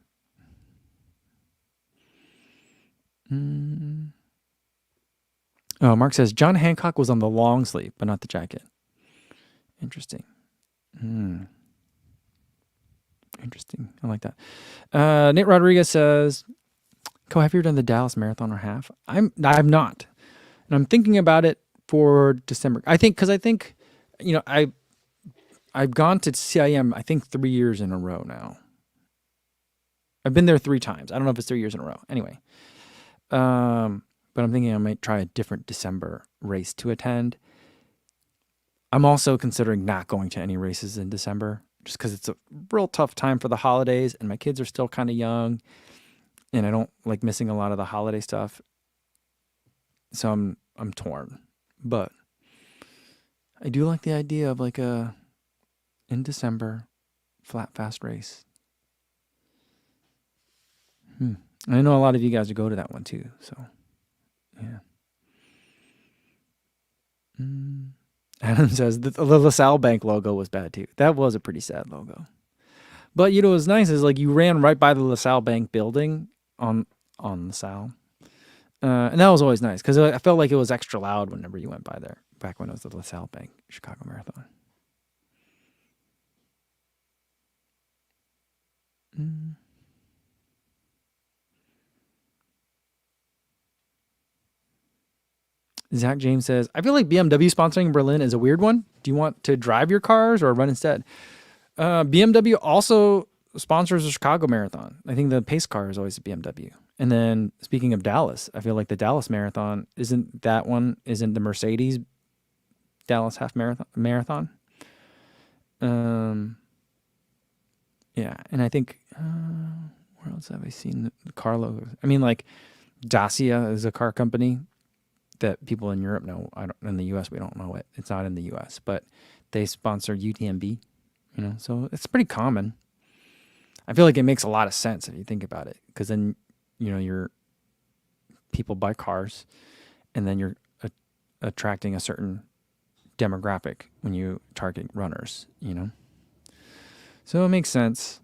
Oh, Mark says, John Hancock was on the long sleeve, but not the jacket. Interesting. Interesting. I like that. Nate Rodriguez says, have you done the Dallas Marathon or half? I'm not. And I'm thinking about it for December. I think, you know, I've gone to CIM, I think 3 years in a row now. I've been there 3 times. I don't know if it's 3 years in a row. Anyway, but I'm thinking I might try a different December race to attend. I'm also considering not going to any races in December just because it's a real tough time for the holidays, and my kids are still kind of young, and I don't like missing a lot of the holiday stuff. So I'm torn, but I do like the idea of like a in December flat fast race. I know a lot of you guys would go to that one too. So yeah. Adam says the LaSalle Bank logo was bad too. That was a pretty sad logo. But you know what's nice is like you ran right by the LaSalle Bank building on LaSalle. And that was always nice because I felt like it was extra loud whenever you went by there back when it was the LaSalle Bank Chicago Marathon. Zach James says, I feel like BMW sponsoring Berlin is a weird one. Do you want to drive your cars or run instead? BMW also sponsors the Chicago Marathon. I think the pace car is always a BMW. And then speaking of Dallas, I feel like the Dallas Marathon isn't the Mercedes Dallas half marathon. Yeah, and I think where else have I seen the car logos? I mean, like Dacia is a car company that people in Europe know. In the U.S. we don't know it. It's not in the U.S., but they sponsor UTMB. You know, so it's pretty common. I feel like it makes a lot of sense if you think about it, because then you're people buy cars, and then you're attracting a certain demographic when you target runners. You know, so it makes sense.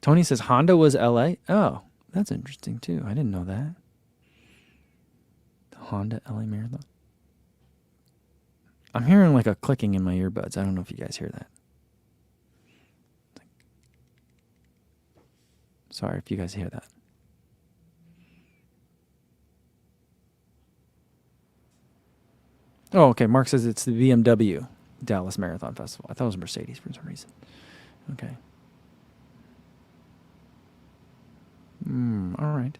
Tony says Honda was LA. Oh, that's interesting too. I didn't know that. The Honda LA Marathon. I'm hearing like a clicking in my earbuds. I don't know if you guys hear that. Sorry if you guys hear that. Oh, okay. Mark says it's the BMW Dallas Marathon Festival. I thought it was Mercedes for some reason. Okay. All right.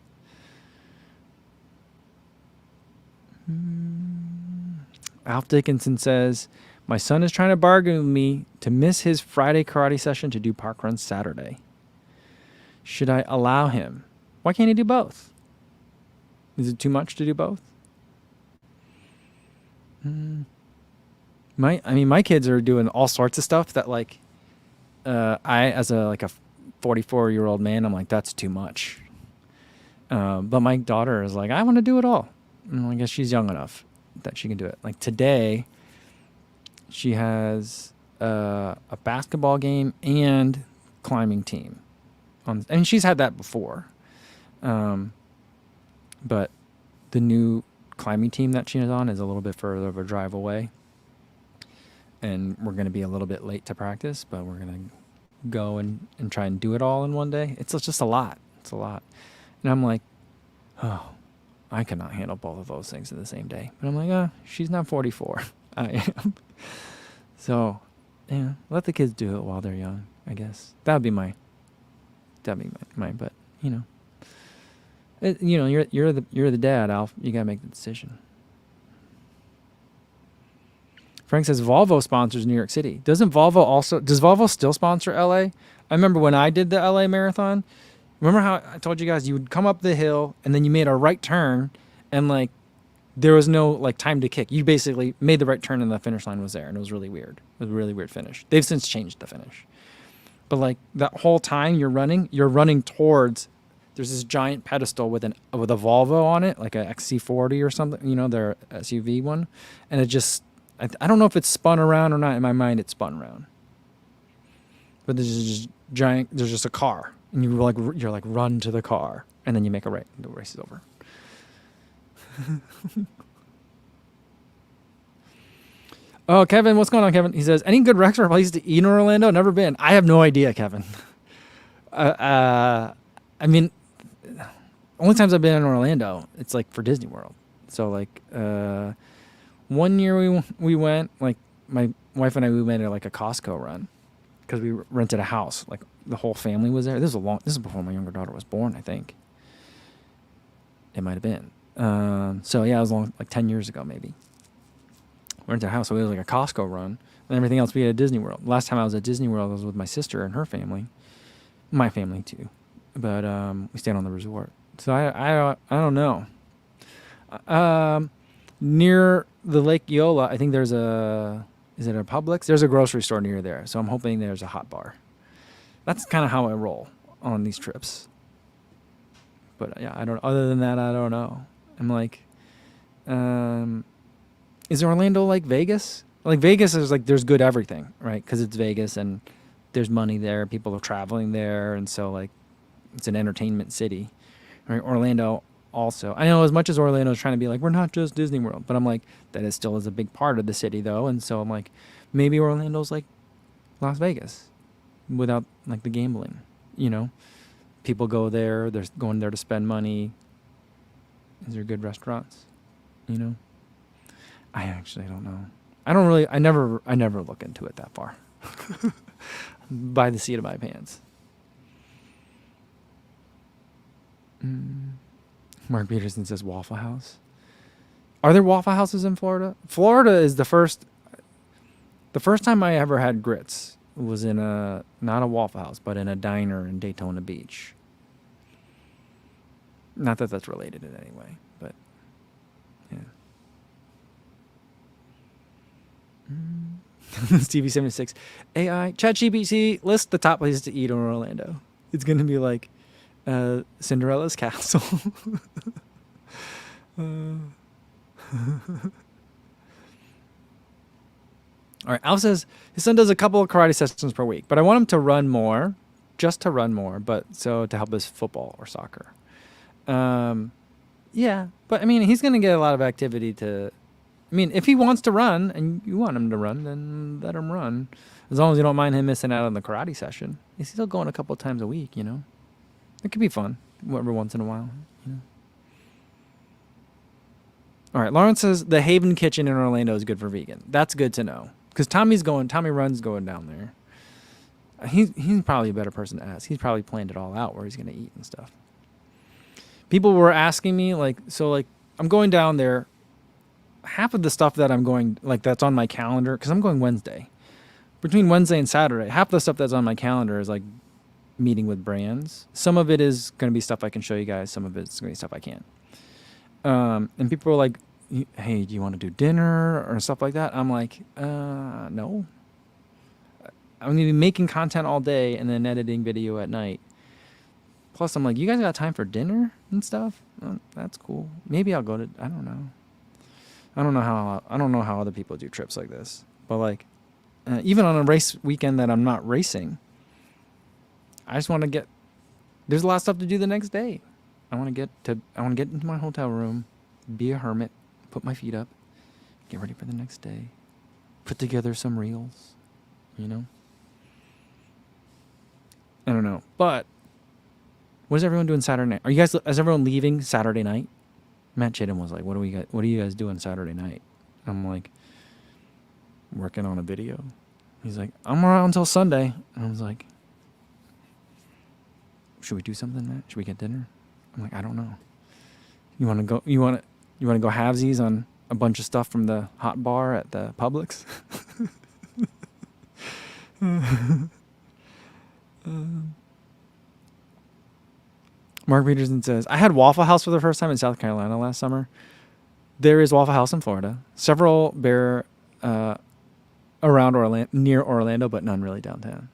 Alf Dickinson says, my son is trying to bargain with me to miss his Friday karate session to do park runs Saturday. Should I allow him? Why can't he do both? Is it too much to do both? My kids are doing all sorts of stuff that like, I as a 44-year-old man, I'm like, that's too much. But my daughter is like, I want to do it all. And I guess she's young enough that she can do it. Like today, she has a basketball game and climbing team. And she's had that before. But the new climbing team that she is on is a little bit further of a drive away. And we're going to be a little bit late to practice, but we're going to go and try and do it all in one day. It's just a lot. It's a lot. And I'm like, oh, I cannot handle both of those things in the same day. But I'm like, she's not 44. I am. So, yeah, let the kids do it while they're young, I guess. That'd be mine, but you're the dad, Alf. You got to make the decision. Frank says Volvo sponsors New York City. Does Volvo still sponsor LA? I remember when I did the LA Marathon. Remember how I told you guys you would come up the hill and then you made a right turn and like there was no like time to kick. You basically made the right turn and the finish line was there, and it was really weird. It was a really weird finish. They've since changed the finish. But like that whole time you're running towards, there's this giant pedestal with a Volvo on it, like a XC40 or something, their SUV one. And it just, I don't know if it's spun around or not. In my mind, it's spun around. But there's just a car. And you're like run to the car, and then you make a right, and the race is over. Oh, Kevin, what's going on, Kevin? He says, any good restaurant place to eat in Orlando? Never been. I have no idea, Kevin. I mean, only times I've been in Orlando, it's like for Disney World. So like, one year we went, like my wife and I, we made it like a Costco run because we rented a house. Like the whole family was there. This is before my younger daughter was born, I think. It might have been. So yeah, it was like 10 years ago, maybe. We rented a house, so it was like a Costco run. And everything else we had at Disney World. Last time I was at Disney World, I was with my sister and her family. My family too. But we stayed on the resort. So I don't know. Near the Lake Eola, I think is it a Publix? There's a grocery store near there. So I'm hoping there's a hot bar. That's kind of how I roll on these trips. But yeah, other than that, I don't know. I'm like, is Orlando like Vegas? Like Vegas is like, there's good everything, right? Because it's Vegas and there's money there. People are traveling there. And so like, it's an entertainment city. Right? Orlando also. I know as much as Orlando is trying to be like, we're not just Disney World. But I'm like, that is still is a big part of the city though. And so I'm like, maybe Orlando's like Las Vegas without like the gambling, you know? People go there. They're going there to spend money. Is there good restaurants? You know? I actually don't know. I never look into it that far. By the seat of my pants. Mark Peterson says Waffle House. Are there Waffle Houses in Florida? Florida is the first time I ever had grits was in not a Waffle House, but in a diner in Daytona Beach. Not that that's related in any way, but yeah. Stevie 76 AI ChatGPT list the top places to eat in Orlando. It's gonna be like Cinderella's castle. All right, Al says his son does a couple of karate sessions per week, but I want him to run more, just to run more, but so to help his football or soccer. Yeah, but I mean, he's going to get a lot of activity if he wants to run and you want him to run, then let him run. As long as you don't mind him missing out on the karate session. He's still going a couple of times a week, you know? It could be fun every once in a while, you know? All right, Lawrence says the Haven Kitchen in Orlando is good for vegan. That's good to know. Because Tommy Run's going down there. He's probably a better person to ask. He's probably planned it all out where he's going to eat and stuff. People were asking me, I'm going down there. Half of the stuff that I'm going, that's on my calendar, because I'm going Wednesday. Between Wednesday and Saturday, half the stuff that's on my calendar is, meeting with brands. Some of it is going to be stuff I can show you guys. Some of it's going to be stuff I can't. And people are like, hey, do you want to do dinner or stuff like that? I'm like, no. I'm going to be making content all day and then editing video at night. Plus, I'm like, you guys got time for dinner and stuff? Oh, that's cool. Maybe I'll go to, I don't know. I don't know how other people do trips like this. But even on a race weekend that I'm not racing, I just want to get, there's a lot of stuff to do the next day. I want to get into my hotel room, be a hermit, put my feet up, get ready for the next day, put together some reels, you know? I don't know. But what is everyone doing Saturday night? Is everyone leaving Saturday night? Matt Chittum was like, what are you guys doing Saturday night? I'm like, working on a video. He's like, I'm around until Sunday. And I was like, should we do something, Matt? Should we get dinner? I'm like, I don't know. You want to go halvesies on a bunch of stuff from the hot bar at the Publix? Mark Peterson says, I had Waffle House for the first time in South Carolina last summer. There is Waffle House in Florida. Several around near Orlando, but none really downtown.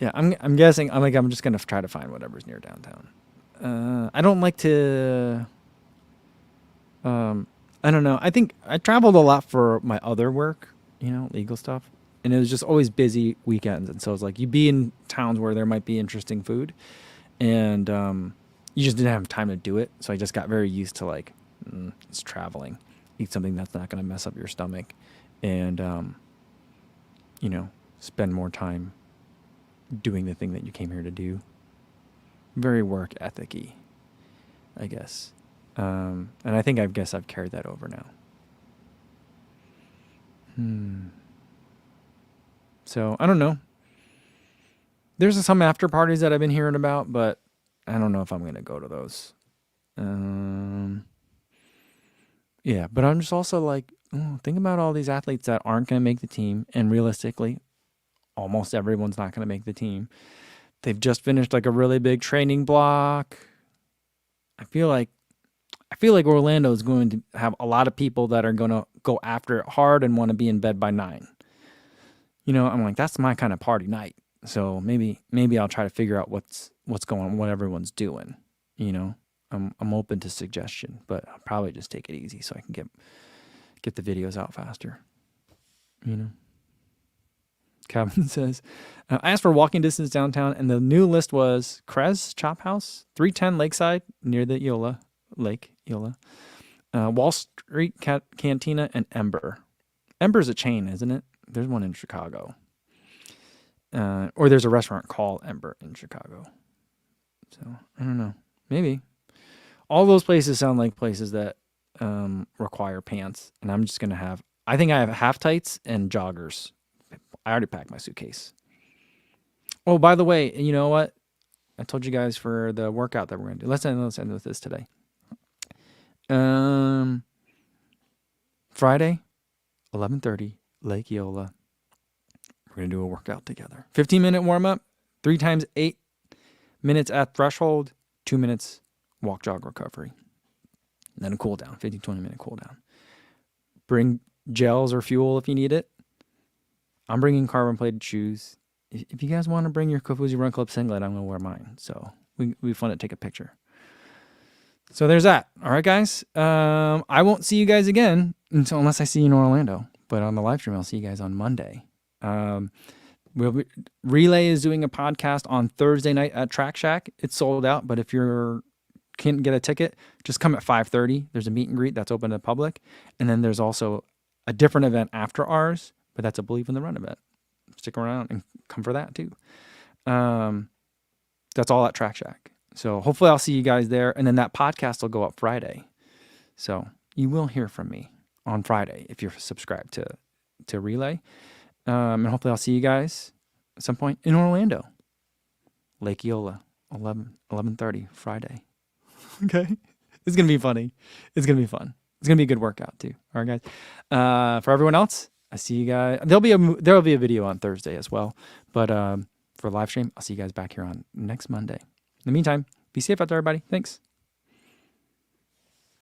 Yeah, I'm guessing. I'm just gonna try to find whatever's near downtown. I don't like to. I don't know. I think I traveled a lot for my other work, legal stuff, and it was just always busy weekends. And so it's like you be in towns where there might be interesting food, and you just didn't have time to do it. So I just got very used to it's traveling. Eat something that's not going to mess up your stomach, and spend more time doing the thing that you came here to do. Very work ethic-y, I guess. And I think I've carried that over now. So I don't know. There's some after parties that I've been hearing about, but I don't know if I'm going to go to those. Yeah, but I'm just also like, think about all these athletes that aren't going to make the team. And realistically, almost everyone's not going to make the team. They've just finished like a really big training block. I feel like Orlando is going to have a lot of people that are going to go after it hard and want to be in bed by 9. I'm like, that's my kind of party night. So maybe I'll try to figure out what's going on, what everyone's doing. I'm open to suggestion, but I'll probably just take it easy so I can get the videos out faster. Kevin says, I asked for walking distance downtown, and the new list was Krez Chop House, 310 Lakeside near the Lake Eola, Wall Street Cantina, and Ember. Ember's a chain, isn't it? There's one in Chicago. Or there's a restaurant called Ember in Chicago. So, I don't know. Maybe. All those places sound like places that require pants, and I'm just going to I think I have half tights and joggers. I already packed my suitcase. Oh, by the way, you know what? I told you guys for the workout that we're going to do. Let's end with this today. Friday, 11:30, Lake Eola. We're going to do a workout together. 15-minute warm-up, 3 times 8 minutes at threshold, 2 minutes walk, jog, recovery. And then a cool down, 15, 20-minute cool down. Bring gels or fuel if you need it. I'm bringing carbon-plated shoes. If you guys want to bring your Kofuzi Run Club singlet, I'm going to wear mine. So we'll be fun to take a picture. So there's that. All right, guys. I won't see you guys again unless I see you in Orlando. But on the live stream, I'll see you guys on Monday. Relay is doing a podcast on Thursday night at Track Shack. It's sold out, but if you can't get a ticket, just come at 5:30. There's a meet and greet that's open to the public. And then there's also a different event after ours, but that's a Believe in the Run event. Stick around and come for that too. That's all at Track Shack. So hopefully I'll see you guys there. And then that podcast will go up Friday. So you will hear from me on Friday if you're subscribed to Relay. And hopefully I'll see you guys at some point in Orlando. Lake Eola, 11:30 Friday. Okay. It's going to be funny. It's going to be fun. It's going to be a good workout too. All right, guys. For everyone else, I see you guys. There'll be a video on Thursday as well. But for live stream, I'll see you guys back here on next Monday. In the meantime, be safe out there, everybody. Thanks.